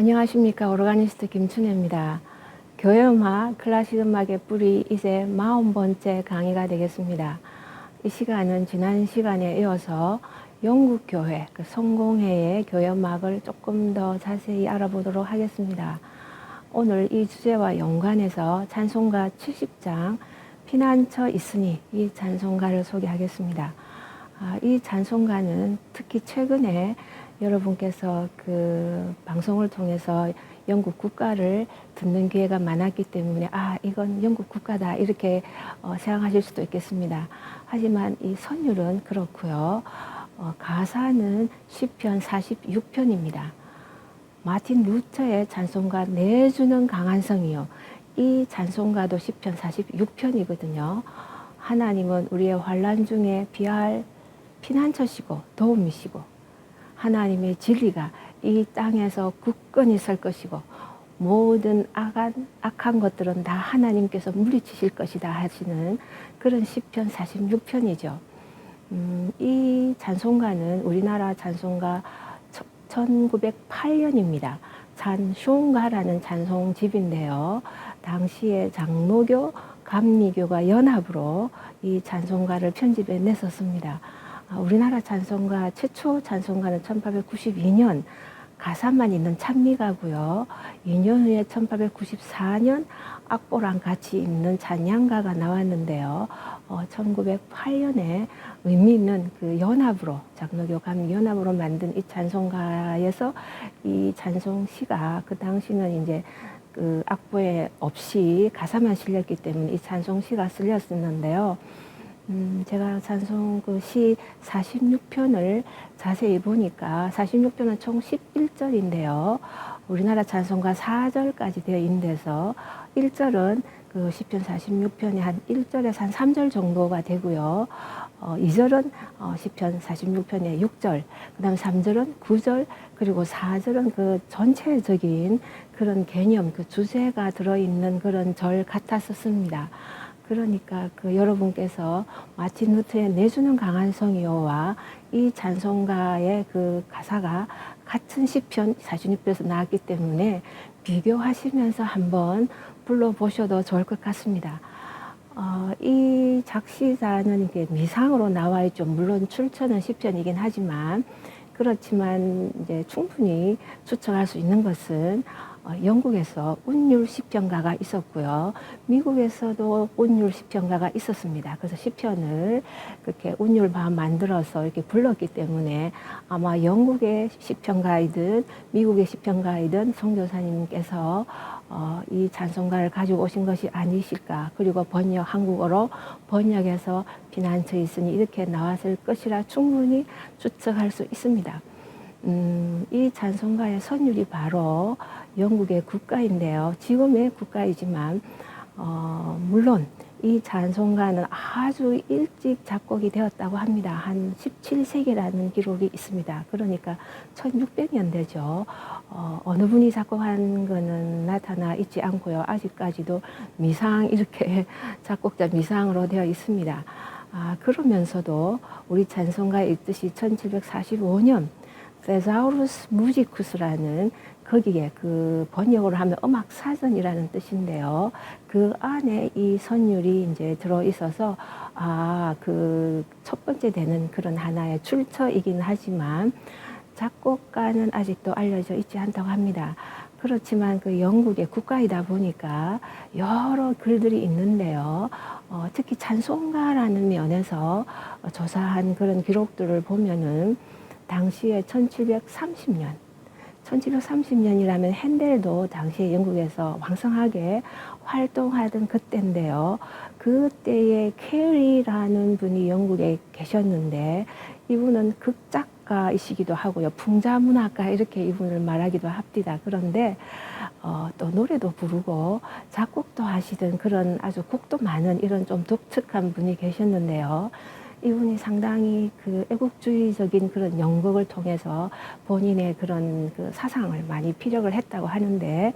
안녕하십니까. 오르가니스트 김춘혜입니다. 교회음악, 클래식 음악의 뿌리 이제 40번째 강의가 되겠습니다. 이 시간은 지난 시간에 이어서 영국 교회, 성공회의 교회음악을 조금 더 자세히 알아보도록 하겠습니다. 오늘 이 주제와 연관해서 찬송가 70장 피난처 있으니 이 찬송가를 소개하겠습니다. 이 찬송가는 특히 최근에 여러분께서 그 방송을 통해서 영국 국가를 듣는 기회가 많았기 때문에 이건 영국 국가다 이렇게 생각하실 수도 있겠습니다. 하지만 이 선율은 그렇고요. 가사는 시편 46편입니다. 마틴 루터의 찬송가 내주는 강한 성이요. 이 찬송가도 시편 46편이거든요. 하나님은 우리의 환난 중에 피할 피난처시고 도움이시고 하나님의 진리가 이 땅에서 굳건히 설 것이고 모든 악한 것들은 다 하나님께서 물리치실 것이다 하시는 그런 시편 46편이죠. 이 찬송가는 우리나라 찬송가 1908년입니다. 찬송가라는 찬송집인데요. 당시에 장로교, 감리교가 연합으로 이 찬송가를 편집해 냈었습니다. 우리나라 찬송가 최초 찬송가는 1892년 가사만 있는 찬미가고요. 2년 후에 1894년 악보랑 같이 있는 찬양가가 나왔는데요. 1908년에 의미 있는 그 연합으로 장로교 감리 연합으로 만든 이 찬송가에서 이 찬송시가 그 당시는 이제 그 악보에 없이 가사만 실렸기 때문에 이 찬송시가 실렸었는데요. 제가 찬송 그 시 46편을 자세히 보니까 46편은 총 11절인데요. 우리나라 찬송가 4절까지 되어 있는데서 1절은 그 시편 46편의 한 1절에서 한 3절 정도가 되고요. 2절은 시편 46편의 6절, 그 다음 3절은 9절, 그리고 4절은 그 전체적인 그런 개념, 그 주제가 들어있는 그런 절 같았었습니다. 그러니까 그 여러분께서 마틴 루터의 내주는 강한 성이요와 이 찬송가의 그 가사가 같은 시편 46편에서 나왔기 때문에 비교하시면서 한번 불러보셔도 좋을 것 같습니다. 이 작시자는 이게 미상으로 나와 있죠. 물론 출처는 시편이긴 하지만 그렇지만 이제 충분히 추측할 수 있는 것은 영국에서 운율 시편가가 있었고요. 미국에서도 운율 시편가가 있었습니다. 그래서 시편을 그렇게 운율만 만들어서 이렇게 불렀기 때문에 아마 영국의 시편가이든 미국의 시편가이든 선교사님께서 이 찬송가를 가지고 오신 것이 아니실까. 그리고 한국어로 번역해서 피난처 있으니 이렇게 나왔을 것이라 충분히 추측할 수 있습니다. 이 찬송가의 선율이 바로 영국의 국가인데요. 지금의 국가이지만 물론 이 찬송가는 아주 일찍 작곡이 되었다고 합니다. 한 17세기라는 기록이 있습니다. 그러니까 1600년대죠. 어느 분이 작곡한 거는 나타나 있지 않고요. 아직까지도 미상 이렇게 작곡자 미상으로 되어 있습니다. 그러면서도 우리 찬송가에 있듯이 1745년 세사우루스 무지쿠스라는 거기에 그 번역을 하면 음악 사전이라는 뜻인데요. 그 안에 이 선율이 이제 들어 있어서 그 첫 번째 되는 그런 하나의 출처이긴 하지만 작곡가는 아직도 알려져 있지 않다고 합니다. 그렇지만 그 영국의 국가이다 보니까 여러 글들이 있는데요. 특히 찬송가라는 면에서 조사한 그런 기록들을 보면은 당시에 1730년이라면 핸델도 당시에 영국에서 왕성하게 활동하던 그때인데요. 그때에 캐리라는 분이 영국에 계셨는데 이분은 극작가이시기도 하고요. 풍자문학가 이렇게 이분을 말하기도 합니다. 그런데 또 노래도 부르고 작곡도 하시던 그런 아주 곡도 많은 이런 좀 독특한 분이 계셨는데요. 이분이 상당히 그 애국주의적인 그런 연극을 통해서 본인의 그런 그 사상을 많이 피력을 했다고 하는데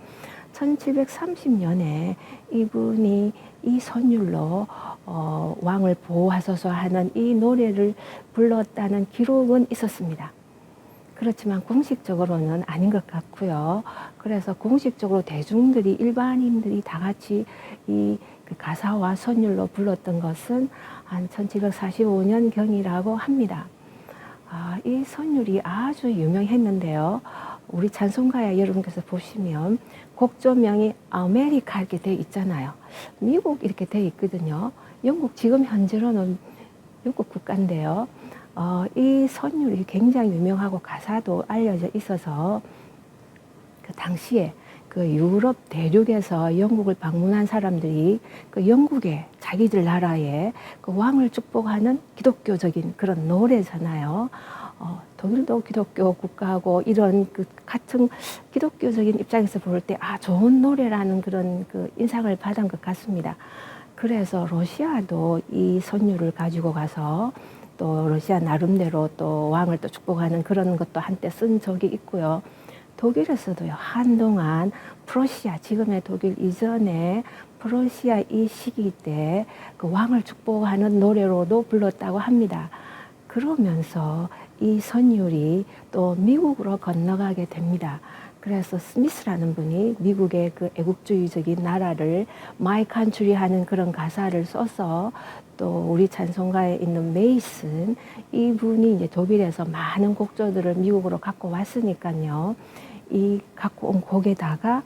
1730년에 이분이 이 선율로 왕을 보호하소서 하는 이 노래를 불렀다는 기록은 있었습니다. 그렇지만 공식적으로는 아닌 것 같고요. 그래서 공식적으로 대중들이 일반인들이 다 같이 그 가사와 선율로 불렀던 것은 한 1745년 경이라고 합니다. 이 선율이 아주 유명했는데요. 우리 찬송가에 여러분께서 보시면 곡조명이 아메리카 이렇게 되어 있잖아요. 미국 이렇게 되어 있거든요. 영국 지금 현재로는 영국 국가인데요. 이 선율이 굉장히 유명하고 가사도 알려져 있어서 그 당시에 그 유럽 대륙에서 영국을 방문한 사람들이 그 영국의 자기들 나라의 그 왕을 축복하는 기독교적인 그런 노래잖아요. 독일도 기독교 국가고 이런 그 같은 기독교적인 입장에서 볼 때 좋은 노래라는 그런 그 인상을 받은 것 같습니다. 그래서 러시아도 이 선율을 가지고 가서 또 러시아 나름대로 또 왕을 또 축복하는 그런 것도 한때 쓴 적이 있고요. 독일에서도요, 한동안 프러시아, 지금의 독일 이전에 프러시아 이 시기 때 그 왕을 축복하는 노래로도 불렀다고 합니다. 그러면서 이 선율이 또 미국으로 건너가게 됩니다. 그래서 스미스라는 분이 미국의 그 애국주의적인 나라를 My Country 하는 그런 가사를 써서 또 우리 찬송가에 있는 메이슨 이분이 이제 독일에서 많은 곡조들을 미국으로 갖고 왔으니까요. 이 갖고 온 곡에다가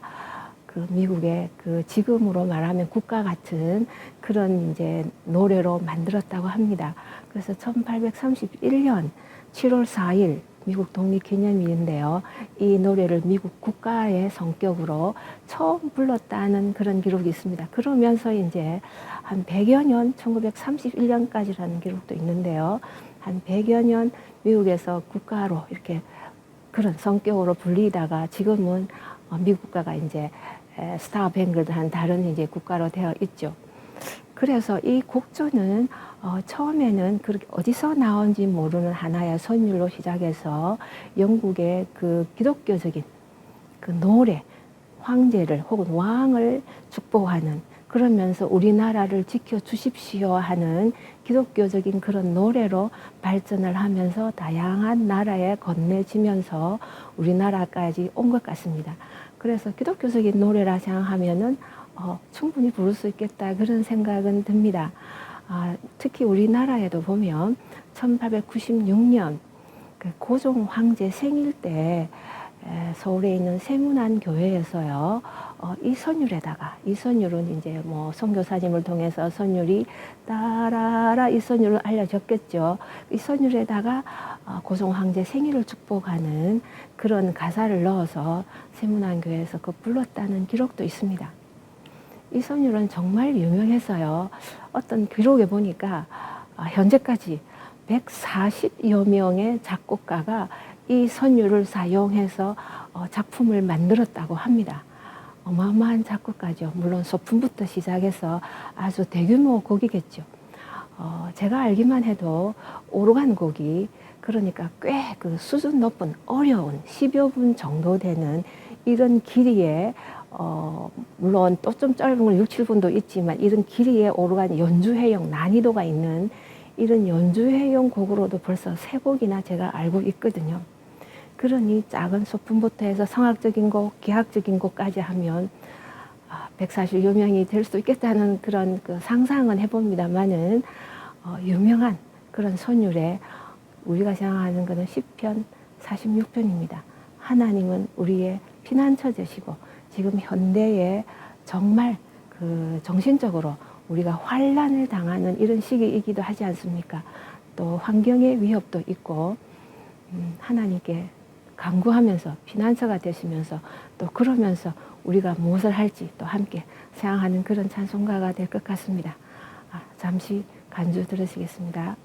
그 미국의 그 지금으로 말하면 국가 같은 그런 이제 노래로 만들었다고 합니다. 그래서 1831년 7월 4일 미국 독립기념일인데요. 이 노래를 미국 국가의 성격으로 처음 불렀다는 그런 기록이 있습니다. 그러면서 이제 한 100여 년, 1931년까지라는 기록도 있는데요. 한 100여 년 미국에서 국가로 이렇게 그런 성격으로 불리다가 지금은 미국 국가가 이제 스타뱅글드한 다른 이제 국가로 되어 있죠. 그래서 이 곡조는 처음에는 그렇게 어디서 나온지 모르는 하나의 선율로 시작해서 영국의 그 기독교적인 그 노래, 황제를 혹은 왕을 축복하는 그러면서 우리나라를 지켜주십시오 하는 기독교적인 그런 노래로 발전을 하면서 다양한 나라에 건네지면서 우리나라까지 온 것 같습니다. 그래서 기독교적인 노래라 생각하면은 충분히 부를 수 있겠다 그런 생각은 듭니다. 특히 우리나라에도 보면 1896년 그 고종 황제 생일 때 서울에 있는 세문안 교회에서요, 이 선율에다가, 이 선율은 이제 뭐 선교사님을 통해서 선율이 따라라 이 선율을 알려졌겠죠. 이 선율에다가 고종 황제 생일을 축복하는 그런 가사를 넣어서 세문안 교회에서 그 불렀다는 기록도 있습니다. 이 선율은 정말 유명해서요. 어떤 기록에 보니까 현재까지 140여 명의 작곡가가 이 선율을 사용해서 작품을 만들었다고 합니다. 어마어마한 작곡가죠. 물론 소품부터 시작해서 아주 대규모 곡이겠죠. 제가 알기만 해도 오르간 곡이 그러니까 꽤 그 수준 높은 어려운 10여 분 정도 되는 이런 길이에 물론 또 좀 짧은 걸 6, 7분도 있지만 이런 길이에 오르간 연주회용 난이도가 있는 이런 연주회용 곡으로도 벌써 3곡이나 제가 알고 있거든요. 그러니 작은 소품부터 해서 성악적인 곡, 기하학적인 곡까지 하면 140여 명이 될 수 있겠다는 그런 그 상상은 해봅니다만은 유명한 그런 선율에 우리가 생각하는 것은 시편 46편입니다. 하나님은 우리의 피난처 되시고 지금 현대에 정말 그 정신적으로 우리가 환난을 당하는 이런 시기이기도 하지 않습니까? 또 환경의 위협도 있고 하나님께 간구하면서 피난처가 되시면서 또 그러면서 우리가 무엇을 할지 또 함께 생각하는 그런 찬송가가 될 것 같습니다. 잠시 간주 들으시겠습니다.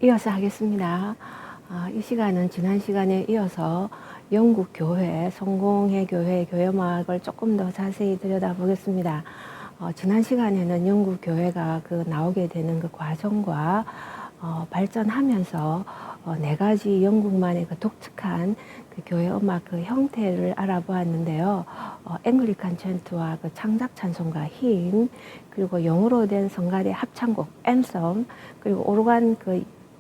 이어서 하겠습니다. 이 시간은 지난 시간에 이어서 영국 교회, 성공회 교회, 교회 음악을 조금 더 자세히 들여다보겠습니다. 지난 시간에는 영국 교회가 나오게 되는 그 과정과 발전하면서 네 가지 영국만의 독특한 교회 음악 형태를 알아보았는데요. 앵글리칸 챈트와 창작 찬송가 힘, 그리고 영어로 된 성가대 합창곡 앤섬, 그리고 오르간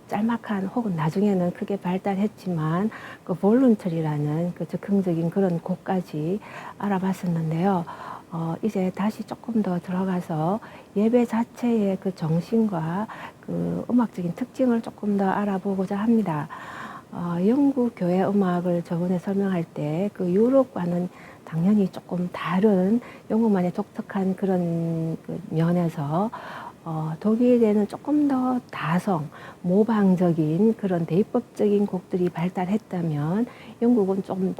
짤막한 혹은 나중에는 크게 발달했지만 볼룬터리라는 즉흥적인 그런 곡까지 알아봤었는데요. 이제 다시 조금 더 들어가서 예배 자체의 정신과 음악적인 특징을 조금 더 알아보고자 합니다. 영국 교회 음악을 저번에 설명할 때 유럽과는 당연히 조금 다른 영국만의 독특한 그런 면에서 독일에는 조금 더 다성, 모방적인 그런 대입법적인 곡들이 발달했다면 영국은 좀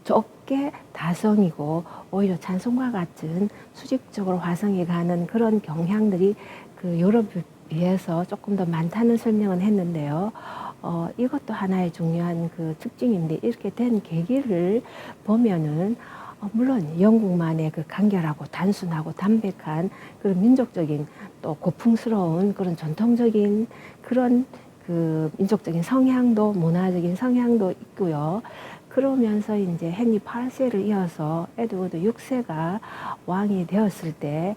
적게 다성이고 오히려 찬송과 같은 수직적으로 화성이 가는 그런 경향들이 유럽에 비해서 조금 더 많다는 설명은 했는데요. 이것도 하나의 중요한 특징인데 이렇게 된 계기를 보면은 물론 영국만의 간결하고 단순하고 담백한 그런 민족적인 또 고풍스러운 그런 전통적인 그런 민족적인 성향도 문화적인 성향도 있고요. 그러면서 이제 헨리 8세를 이어서 에드워드 6세가 왕이 되었을 때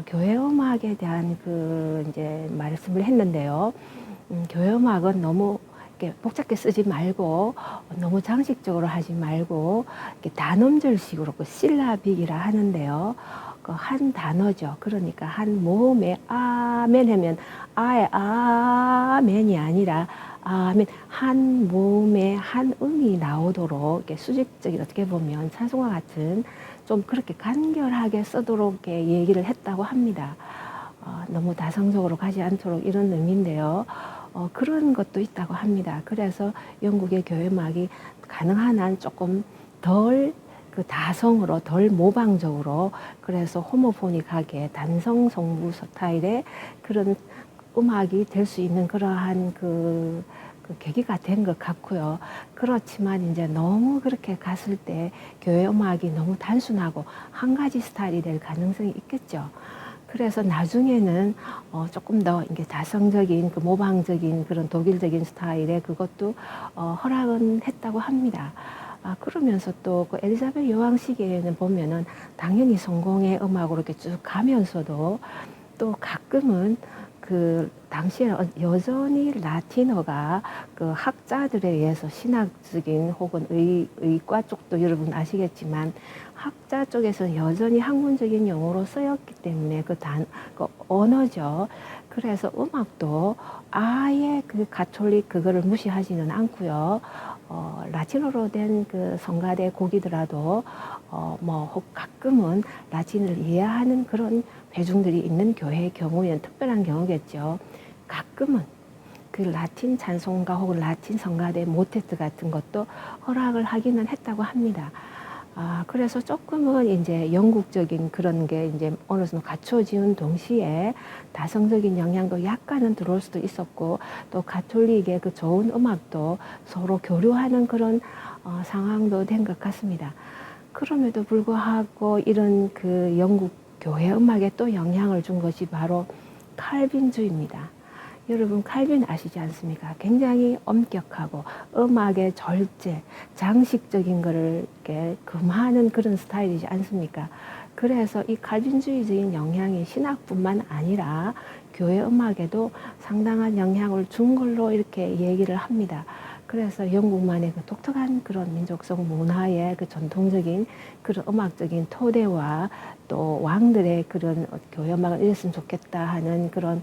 교회 음악에 대한 이제 말씀을 했는데요. 교회 음악은 너무 이렇게 복잡하게 쓰지 말고 너무 장식적으로 하지 말고 이렇게 단음절식으로 실라빅이라 하는데요. 한 단어죠. 그러니까 한 모음에 아멘 하면 아의 아멘이 아니라 아멘 한 모음에 한 음이 나오도록 이렇게 수직적인 어떻게 보면 찬송과 같은 좀 그렇게 간결하게 쓰도록 이렇게 얘기를 했다고 합니다. 너무 다성적으로 가지 않도록 이런 의미인데요. 그런 것도 있다고 합니다. 그래서 영국의 교회 음악이 가능한 한 조금 덜 다성으로 덜 모방적으로 그래서 호모포닉하게 단성 성부 스타일의 그런 음악이 될 수 있는 그러한 계기가 된 것 같고요. 그렇지만 이제 너무 그렇게 갔을 때 교회 음악이 너무 단순하고 한 가지 스타일이 될 가능성이 있겠죠. 그래서 나중에는 조금 더 이게 다성적인 모방적인 그런 독일적인 스타일의 그것도 허락은 했다고 합니다. 그러면서 또 엘리자베트 여왕 시기에는 보면은 당연히 성공의 음악으로 이렇게 쭉 가면서도 또 가끔은 당시에 여전히 라틴어가 학자들에 의해서 신학적인 혹은 의과 쪽도 여러분 아시겠지만 학자 쪽에서는 여전히 학문적인 용어로 쓰였기 때문에 그 언어죠. 그래서 음악도 아예 가톨릭 그거를 무시하지는 않고요. 라틴어로 된 성가대 곡이더라도 혹 가끔은 라틴을 이해하는 그런 회중들이 있는 교회의 경우에는 특별한 경우겠죠. 가끔은 라틴 찬송가 혹은 라틴 성가대 모테트 같은 것도 허락을 하기는 했다고 합니다. 그래서 조금은 이제 영국적인 그런 게 이제 어느 정도 갖춰지는 동시에 다성적인 영향도 약간은 들어올 수도 있었고 또 가톨릭의 좋은 음악도 서로 교류하는 그런 상황도 된 것 같습니다. 그럼에도 불구하고 이런 영국 교회 음악에 또 영향을 준 것이 바로 칼빈주의입니다. 여러분 칼빈 아시지 않습니까? 굉장히 엄격하고 음악의 절제, 장식적인 거를 이렇게 금하는 그런 스타일이지 않습니까? 그래서 이 칼빈주의적인 영향이 신학뿐만 아니라 교회 음악에도 상당한 영향을 준 걸로 이렇게 얘기를 합니다. 그래서 영국만의 독특한 그런 민족성 문화의 전통적인 그런 음악적인 토대와 또 왕들의 그런 교회 음악을 이랬으면 좋겠다 하는 그런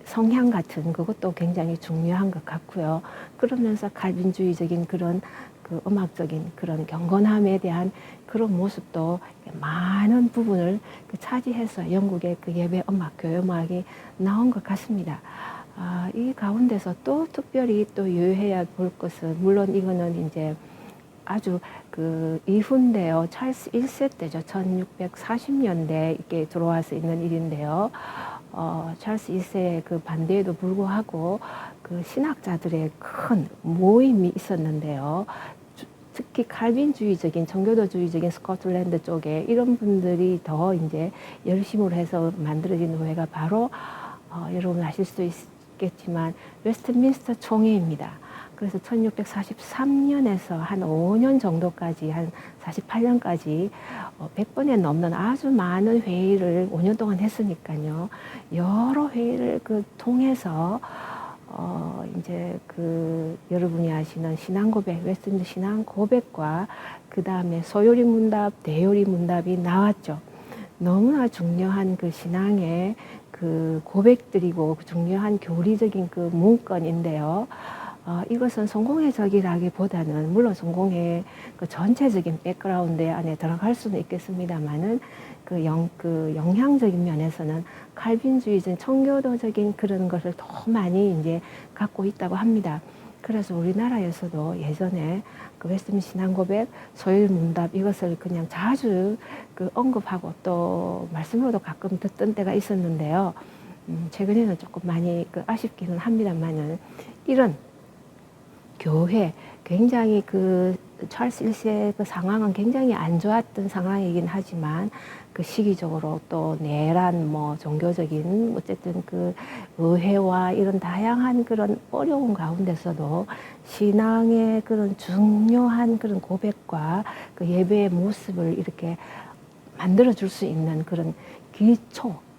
성향 같은 그것도 굉장히 중요한 것 같고요. 그러면서 칼빈주의적인 그런 음악적인 그런 경건함에 대한 그런 모습도 많은 부분을 차지해서 영국의 예배 음악, 교회 음악이 나온 것 같습니다. 이 가운데서 또 특별히 또 유의해야 볼 것은 물론 이거는 이제 아주 이후인데요. 찰스 1세 때죠. 1640년대 이렇게 들어와서 있는 일인데요. 찰스 2세의 그 반대에도 불구하고 그 신학자들의 큰 모임이 있었는데요. 특히 칼빈주의적인 정교도주의적인 스코틀랜드 쪽에 이런 분들이 더 이제 열심으로 해서 만들어진 회가 바로 여러분 아실 수도 있겠지만 웨스트민스터 총회입니다. 그래서 1643년에서 한 5년 정도까지 한 48년까지 100번에 넘는 아주 많은 회의를 5년 동안 했으니까요. 여러 회의를 통해서 이제 여러분이 아시는 신앙 고백, 웨스트민스터 신앙 고백과 그 다음에 소요리 문답, 대요리 문답이 나왔죠. 너무나 중요한 그 신앙의 그 고백들이고 중요한 교리적인 그 문건인데요. 이것은 성공의 적이라기보다는 물론 성공의 그 전체적인 백그라운드 안에 들어갈 수는 있겠습니다만은 그 영향적인 면에서는 칼빈주의적 청교도적인 그런 것을 더 많이 이제 갖고 있다고 합니다. 그래서 우리나라에서도 예전에 그 웨스트민스터 신앙 고백, 소요리 문답 이것을 그냥 자주 언급하고 또 말씀으로도 가끔 듣던 때가 있었는데요. 최근에는 조금 많이 아쉽기는 합니다만은 이런 교회 굉장히 찰스 1세 그 상황은 굉장히 안 좋았던 상황이긴 하지만 그 시기적으로 또 내란 종교적인 어쨌든 의회와 이런 다양한 그런 어려운 가운데서도 신앙의 그런 중요한 그런 고백과 그 예배의 모습을 이렇게 만들어 줄 수 있는 그런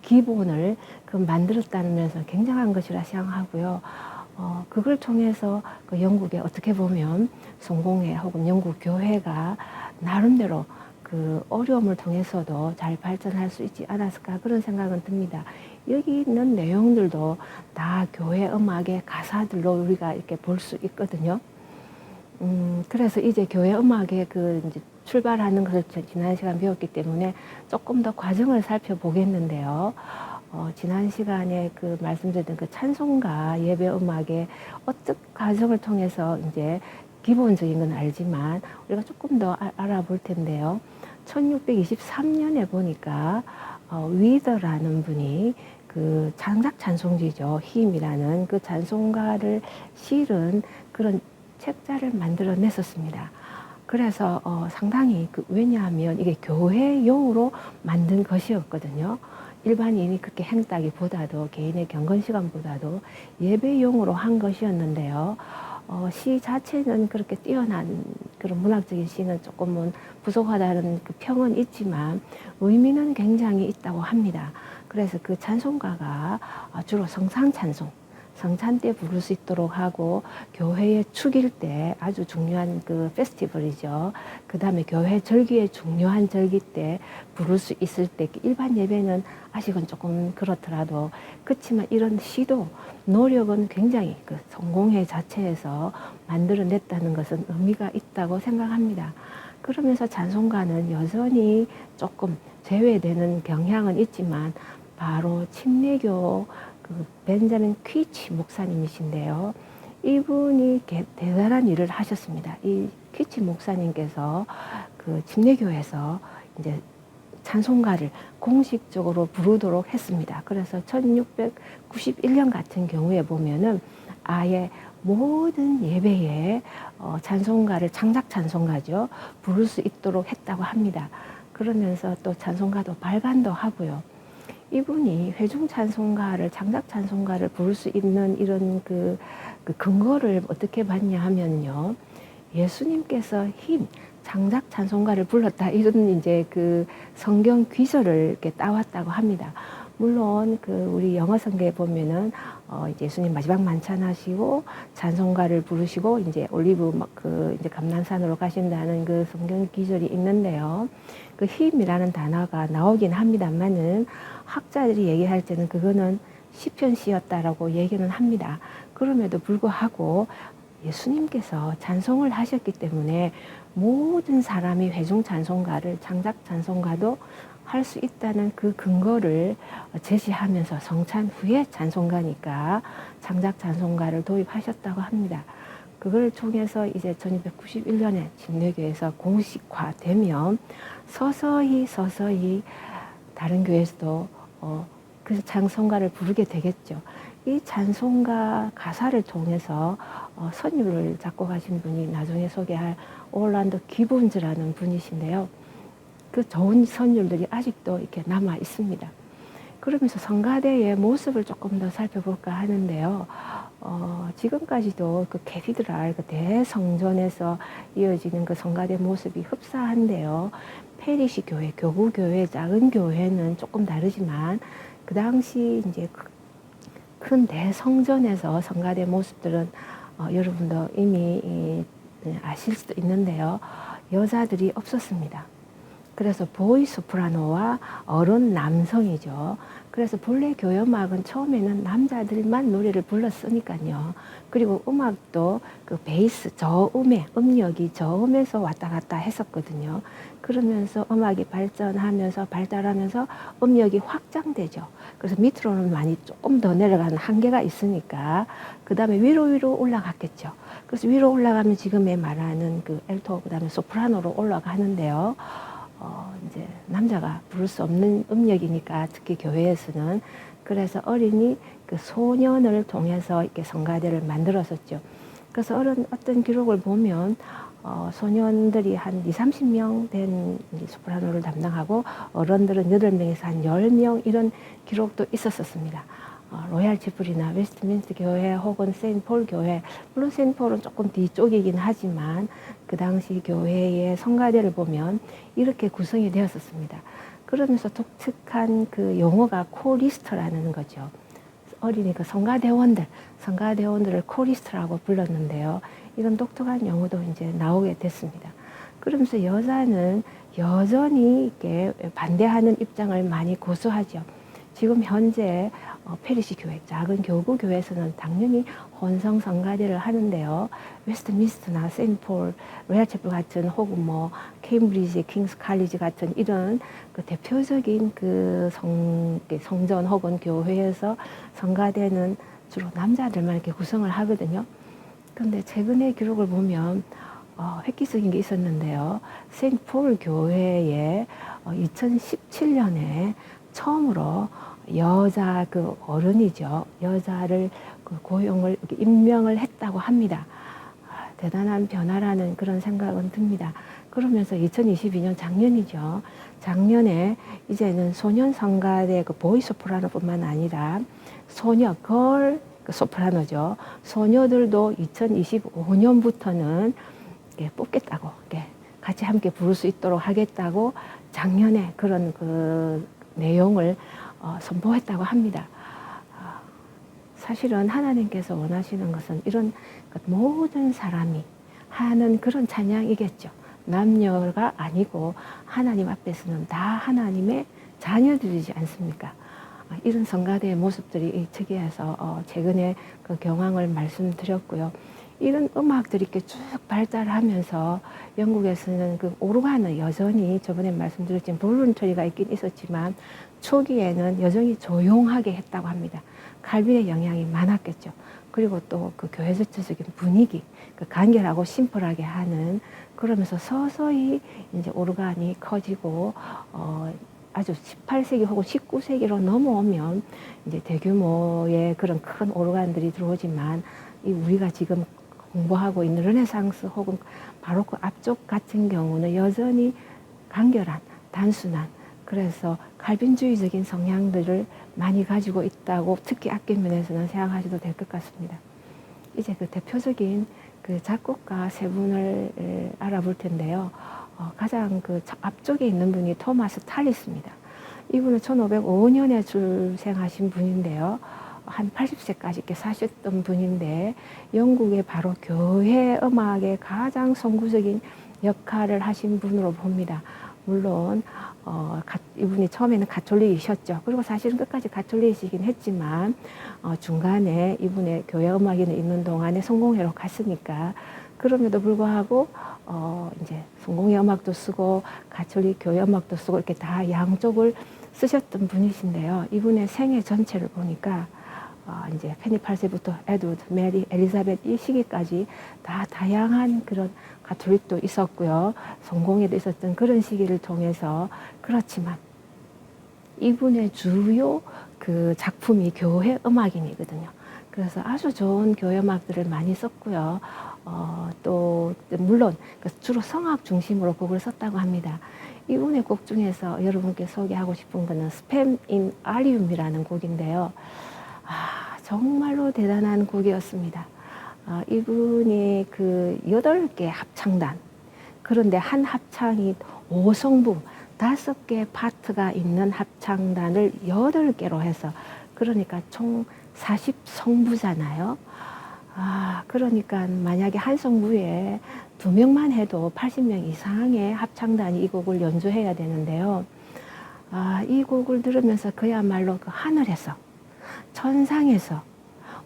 기본을 만들었다는 면에서 굉장한 것이라 생각하고요. 그걸 통해서 영국에 어떻게 보면 성공회 혹은 영국 교회가 나름대로 그 어려움을 통해서도 잘 발전할 수 있지 않았을까 그런 생각은 듭니다. 여기 있는 내용들도 다 교회 음악의 가사들로 우리가 이렇게 볼 수 있거든요. 그래서 이제 교회 음악의 이제 출발하는 것을 지난 시간 배웠기 때문에 조금 더 과정을 살펴보겠는데요. 지난 시간에 말씀드렸던 찬송가 예배 음악의 어떤 과정을 통해서 이제 기본적인 건 알지만 우리가 조금 더 알아볼 텐데요. 1623년에 보니까 위더라는 분이 장작 찬송지죠. 힘이라는 그 찬송가를 실은 그런 책자를 만들어냈었습니다. 그래서 상당히 왜냐하면 이게 교회용으로 만든 것이었거든요. 일반인이 그렇게 행따기보다도 개인의 경건 시간보다도 예배용으로 한 것이었는데요. 시 자체는 그렇게 뛰어난 그런 문학적인 시는 조금은 부족하다는 평은 있지만 의미는 굉장히 있다고 합니다. 그래서 그 찬송가가 주로 성상 찬송, 성찬 때 부를 수 있도록 하고 교회의 축일 때 아주 중요한 페스티벌이죠. 그 다음에 교회 절기의 중요한 절기 때 부를 수 있을 때 일반 예배는 아직은 조금 그렇더라도 그렇지만 이런 시도 노력은 굉장히 성공회 자체에서 만들어냈다는 것은 의미가 있다고 생각합니다. 그러면서 찬송가는 여전히 조금 제외되는 경향은 있지만 바로 침례교 벤자민 퀴치 목사님이신데요. 이분이 대단한 일을 하셨습니다. 이 퀴치 목사님께서 침례교에서 이제 찬송가를 공식적으로 부르도록 했습니다. 그래서 1691년 같은 경우에 보면은 아예 모든 예배에 찬송가를 창작 찬송가죠. 부를 수 있도록 했다고 합니다. 그러면서 또 찬송가도 발간도 하고요. 이분이 회중 찬송가를 창작 찬송가를 부를 수 있는 이런 그 근거를 어떻게 봤냐 하면요. 예수님께서 창작 찬송가를 불렀다 이런 이제 성경 귀절을 이렇게 따왔다고 합니다. 물론 우리 영어 성경에 보면은 이제 예수님 마지막 만찬하시고 찬송가를 부르시고 이제 올리브 이제 감람산으로 가신다는 성경 기절이 있는데요. 힘이라는 단어가 나오긴 합니다만은 학자들이 얘기할 때는 그거는 시편시였다라고 얘기는 합니다. 그럼에도 불구하고 예수님께서 찬송을 하셨기 때문에 모든 사람이 회중 찬송가를 창작 찬송가도 할 수 있다는 그 근거를 제시하면서 성찬 후에 찬송가니까 창작 찬송가를 도입하셨다고 합니다. 그걸 통해서 이제 1291년에 침례교에서 공식화되면 서서히 다른 교회에서도 그 찬송가를 부르게 되겠죠. 이 찬송가 가사를 통해서 선율을 작곡하신 분이 나중에 소개할 올란도 기본즈라는 분이신데요. 그 좋은 선율들이 아직도 이렇게 남아 있습니다. 그러면서 성가대의 모습을 조금 더 살펴볼까 하는데요. 지금까지도 그 캐티드랄, 그 대성전에서 이어지는 그 성가대 모습이 흡사한데요. 페리시 교회, 교구 교회, 작은 교회는 조금 다르지만 그 당시 이제 큰 대성전에서 성가대 모습들은 여러분도 이미 아실 수도 있는데요. 여자들이 없었습니다. 그래서 보이 소프라노와 어른 남성이죠. 그래서 본래 교회 음악은 처음에는 남자들만 노래를 불렀으니까요. 그리고 음악도 그 베이스 저음에 음역이 저음에서 왔다 갔다 했었거든요. 그러면서 음악이 발달하면서 음역이 확장되죠. 그래서 밑으로는 많이 조금 더 내려가는 한계가 있으니까 그 다음에 위로 올라갔겠죠. 그래서 위로 올라가면 지금에 말하는 그 엘토 그 다음에 소프라노로 올라가는데요. 이제 남자가 부를 수 없는 음역이니까 특히 교회에서는 그래서 어린이 그 소년을 통해서 이렇게 성가대를 만들었었죠. 그래서 어떤 기록을 보면 소년들이 한 20-30명 된 소프라노를 담당하고 어른들은 8명에서 한 10명 이런 기록도 있었습니다. 로얄 치플이나 웨스트민스터 교회 혹은 세인트폴 교회, 물론 세인트폴은 조금 뒤쪽이긴 하지만 그 당시 교회의 성가대를 보면 이렇게 구성이 되었었습니다. 그러면서 독특한 그 용어가 코리스트라는 거죠. 어린이 그 성가대원들을 코리스트라고 불렀는데요. 이런 독특한 용어도 이제 나오게 됐습니다. 그러면서 여자는 여전히 이렇게 반대하는 입장을 많이 고수하죠. 지금 현재 페리시 교회, 작은 교구 교회에서는 당연히 혼성 성가대를 하는데요. 웨스트민스터나 세인트폴, 로얄채플 같은 혹은 뭐 케임브리지, 킹스 칼리지 같은 이런 그 대표적인 그 성전 혹은 교회에서 성가대는 주로 남자들만 이렇게 구성을 하거든요. 그런데 최근의 기록을 보면 획기적인 게 있었는데요. 세인트폴 교회에 2017년에 처음으로 여자 그 어른이죠. 여자를 그 고용을 임명을 했다고 합니다. 대단한 변화라는 그런 생각은 듭니다. 그러면서 2022년 작년이죠. 작년에 이제는 소년 성가대 그 보이 소프라노뿐만 아니라 소녀 걸 그 소프라노죠. 소녀들도 2025년부터는 뽑겠다고 같이 함께 부를 수 있도록 하겠다고 작년에 그런 그 내용을 선포했다고 합니다. 사실은 하나님께서 원하시는 것은 이런 모든 사람이 하는 그런 찬양이겠죠. 남녀가 아니고 하나님 앞에서는 다 하나님의 자녀들이지 않습니까? 이런 성가대의 모습들이 특이해서 최근에 그 경황을 말씀드렸고요. 이런 음악들이 이렇게 쭉 발달하면서 영국에서는 그 오르간은 여전히 저번에 말씀드렸지만 볼룬터리가 있긴 있었지만 초기에는 여전히 조용하게 했다고 합니다. 칼빈의 영향이 많았겠죠. 그리고 또 그 교회 전체적인 분위기, 그 간결하고 심플하게 하는 그러면서 서서히 이제 오르간이 커지고 아주 18세기 혹은 19세기로 넘어오면 이제 대규모의 그런 큰 오르간들이 들어오지만 이 우리가 지금 공부하고 있는 르네상스 혹은 바로크 앞쪽 같은 경우는 여전히 간결한, 단순한 그래서 칼빈주의적인 성향들을 많이 가지고 있다고 특히 악기 면에서는 생각하셔도 될 것 같습니다. 이제 그 대표적인 그 작곡가 세 분을 알아볼 텐데요. 가장 그 앞쪽에 있는 분이 토마스 탈리스입니다. 이분은 1505년에 출생하신 분인데요. 한 80세까지 이렇게 사셨던 분인데 영국의 바로 교회 음악의 가장 선구적인 역할을 하신 분으로 봅니다. 물론 이분이 처음에는 가톨릭이셨죠. 그리고 사실은 끝까지 가톨릭이시긴 했지만 중간에 이분의 교회 음악에 있는 동안에 성공회로 갔으니까 그럼에도 불구하고 이제 성공회 음악도 쓰고 가톨릭 교회 음악도 쓰고 이렇게 다 양쪽을 쓰셨던 분이신데요. 이분의 생애 전체를 보니까 이제 페니 8세부터 에드워드, 메리, 엘리자벳 이 시기까지 다 다양한 그런 가톨릭도 있었고요. 성공회도 있었던 그런 시기를 통해서 그렇지만 이분의 주요 그 작품이 교회 음악인이거든요. 그래서 아주 좋은 교회 음악들을 많이 썼고요. 또 물론 주로 성악 중심으로 곡을 썼다고 합니다. 이분의 곡 중에서 여러분께 소개하고 싶은 거는 스팸 인 알리움이라는 곡인데요. 정말로 대단한 곡이었습니다. 이분이 그 8개 합창단, 그런데 한 합창이 5성부, 5개 파트가 있는 합창단을 8개로 해서, 그러니까 총 40성부잖아요. 그러니까 만약에 한 성부에 2명만 해도 80명 이상의 합창단이 이 곡을 연주해야 되는데요. 이 곡을 들으면서 그야말로 그 하늘에서, 천상에서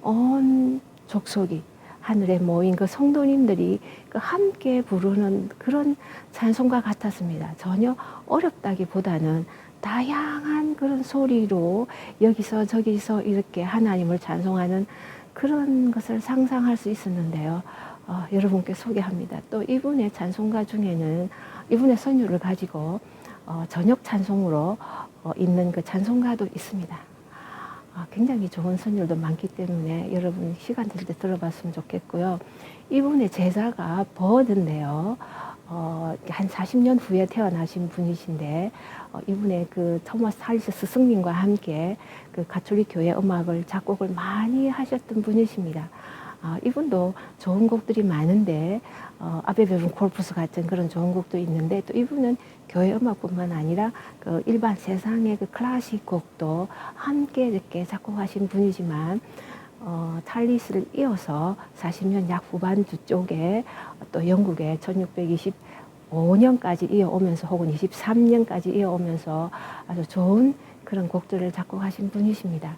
온 족속이 하늘에 모인 그 성도님들이 그 함께 부르는 그런 찬송가 같았습니다. 전혀 어렵다기보다는 다양한 그런 소리로 여기서 저기서 이렇게 하나님을 찬송하는 그런 것을 상상할 수 있었는데요. 여러분께 소개합니다. 또 이분의 찬송가 중에는 이분의 선율을 가지고 저녁 찬송으로 있는 그 찬송가도 있습니다. 굉장히 좋은 선율도 많기 때문에 여러분 시간 될 때 들어봤으면 좋겠고요. 이분의 제자가 버드인데요. 한 40년 후에 태어나신 분이신데, 이분의 그 토마스 할리스 스승님과 함께 그 가톨릭 교회 음악을 작곡을 많이 하셨던 분이십니다. 이분도 좋은 곡들이 많은데, 아베 베룬 코르푸스 같은 그런 좋은 곡도 있는데, 또 이분은 교회 음악뿐만 아니라 그 일반 세상의 그 클래식 곡도 함께 이렇게 작곡하신 분이지만, 탈리스를 이어서 40년 약 후반주 쪽에 또 영국에 1625년까지 이어오면서 혹은 23년까지 이어오면서 아주 좋은 그런 곡들을 작곡하신 분이십니다.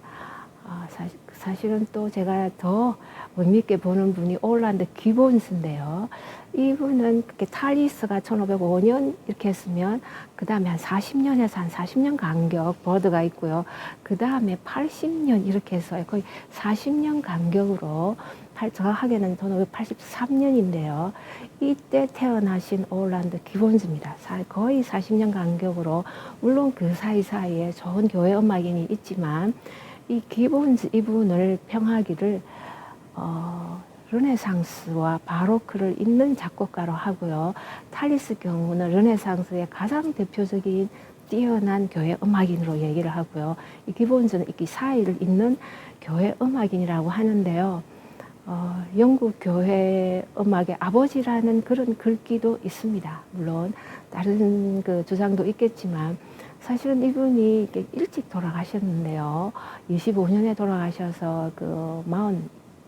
사실은 또 제가 더 의미있게 보는 분이 올란드 기본스인데요. 이분은 그렇게 탈리스가 1505년 이렇게 했으면 그 다음에 한 40년에서 한 40년 간격 버드가 있고요. 그 다음에 80년 이렇게 해서 거의 40년 간격으로 정확하게는 1583년인데요. 이때 태어나신 올란드 기본스입니다. 거의 40년 간격으로 물론 그 사이사이에 좋은 교회 음악인이 있지만 이 기본스 이분을 평하기를 르네상스와 바로크를 잇는 작곡가로 하고요. 탈리스 경우는 르네상스의 가장 대표적인 뛰어난 교회 음악인으로 얘기를 하고요. 이 기본스는 이 사이를 잇는 교회 음악인이라고 하는데요. 영국 교회 음악의 아버지라는 그런 글귀도 있습니다. 물론 다른 그 주장도 있겠지만 사실은 이분이 일찍 돌아가셨는데요. 25년에 돌아가셔서 그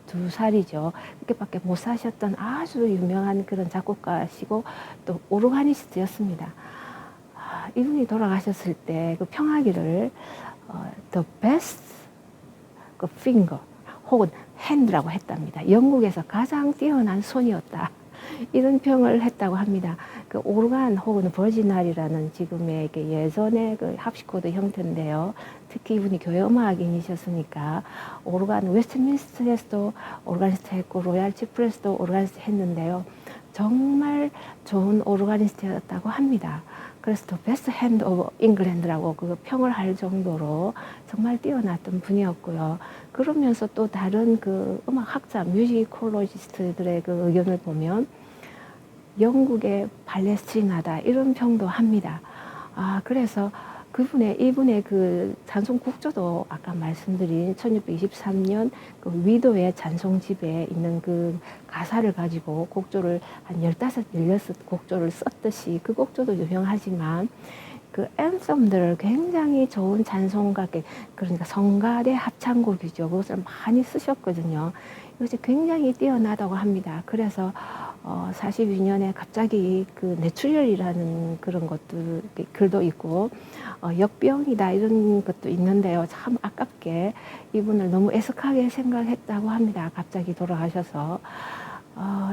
42살이죠. 그렇게밖에 못 사셨던 아주 유명한 그런 작곡가시고 또 오르가니스트였습니다. 이분이 돌아가셨을 때 그 평하기를 the best 그 finger 혹은 hand라고 했답니다. 영국에서 가장 뛰어난 손이었다. 이런 평을 했다고 합니다. 그 오르간 혹은 버지날이라는 지금의 예전의 그 합시코드 형태인데요. 특히 이분이 교회 음악인이셨으니까 오르간 웨스트민스터에서도 오르가니스트 했고 로얄 치프레스도 오르가니스트 했는데요. 정말 좋은 오르가니스트였다고 합니다. 그래서 더 베스트 핸드 오브 잉글랜드라고 그 평을 할 정도로 정말 뛰어났던 분이었고요. 그러면서 또 다른 그 음악학자, 뮤지콜로지스트들의 그 의견을 보면 영국의 팔레스티나다 이런 평도 합니다. 그래서 이분의 그 찬송 곡조도 아까 말씀드린 1623년 그 위도의 찬송집에 있는 그 가사를 가지고 곡조를 한 15, 16 곡조를 썼듯이 그 곡조도 유명하지만 그 앤썸들을 굉장히 좋은 찬송가, 그러니까 성가대 합창곡이죠. 그것을 많이 쓰셨거든요. 이것이 굉장히 뛰어나다고 합니다. 그래서 42년에 갑자기 그 뇌출혈이라는 그런 것들 글도 있고 역병이다 이런 것도 있는데요. 참 아깝게 이분을 너무 애석하게 생각했다고 합니다. 갑자기 돌아가셔서.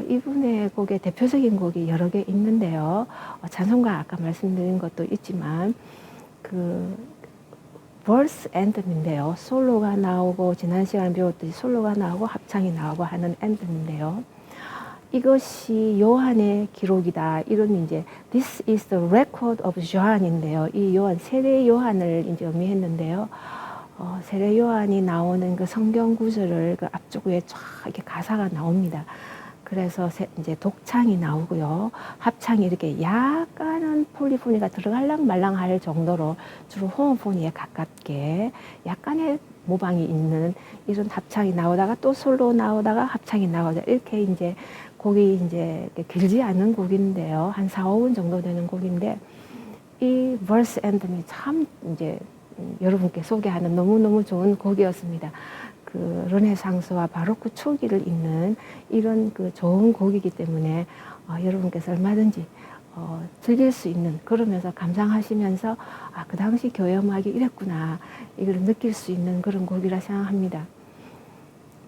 이분의 곡의 대표적인 곡이 여러 개 있는데요. 찬송가 아까 말씀드린 것도 있지만 그 벌스 앤덤인데요. 솔로가 나오고 지난 시간에 배웠듯이 솔로가 나오고 합창이 나오고 하는 앤덤인데요. 이것이 요한의 기록이다. 이런 이제 This is the record of John인데요. 이 요한 세례 요한을 이제 의미했는데요. 세례 요한이 나오는 그 성경 구절을 그 앞쪽에 쫙 이렇게 가사가 나옵니다. 그래서 이제 독창이 나오고요. 합창이 이렇게 약간은 폴리포니가 들어갈랑 말랑 할 정도로 주로 호모포니에 가깝게 약간의 모방이 있는 이런 합창이 나오다가 또 솔로 나오다가 합창이 나오다 이렇게 이제 곡이 이제 길지 않은 곡인데요. 한 4, 5분 정도 되는 곡인데 이 verse end이 참 이제 여러분께 소개하는 너무너무 좋은 곡이었습니다. 그 르네상스와 바로크 초기를 잇는 이런 그 좋은 곡이기 때문에 여러분께서 얼마든지 즐길 수 있는, 그러면서 감상하시면서 그 당시 교회 음악이 이랬구나 이걸 느낄 수 있는 그런 곡이라 생각합니다.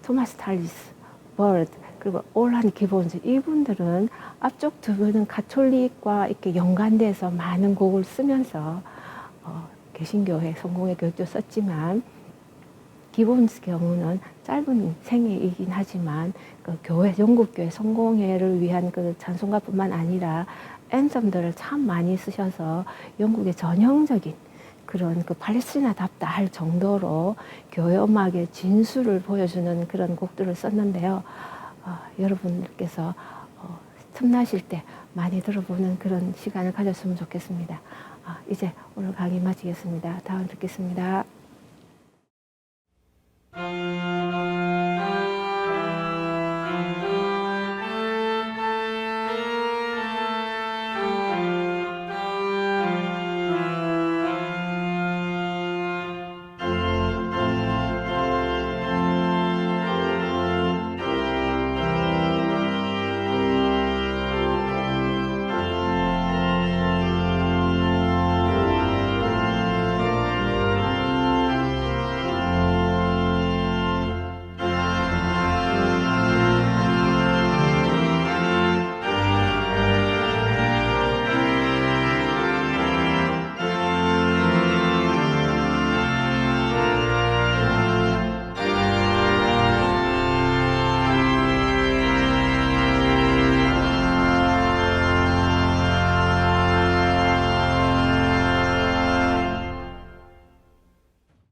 토마스 탈리스, 버드, 그리고 올한 기본즈, 이분들은 앞쪽 두 분은 가톨릭과 이렇게 연관돼서 많은 곡을 쓰면서 개신교회 성공의 교육도 썼지만 기본즈 경우는 짧은 생애이긴 하지만 그 교회, 영국교회 성공회를 위한 그 찬송가뿐만 아니라 앤썸들을 참 많이 쓰셔서 영국의 전형적인 그런 그 팔레스티나답다 할 정도로 교회 음악의 진수를 보여주는 그런 곡들을 썼는데요. 여러분들께서 틈나실 때 많이 들어보는 그런 시간을 가졌으면 좋겠습니다. 이제 오늘 강의 마치겠습니다. 다음 듣겠습니다.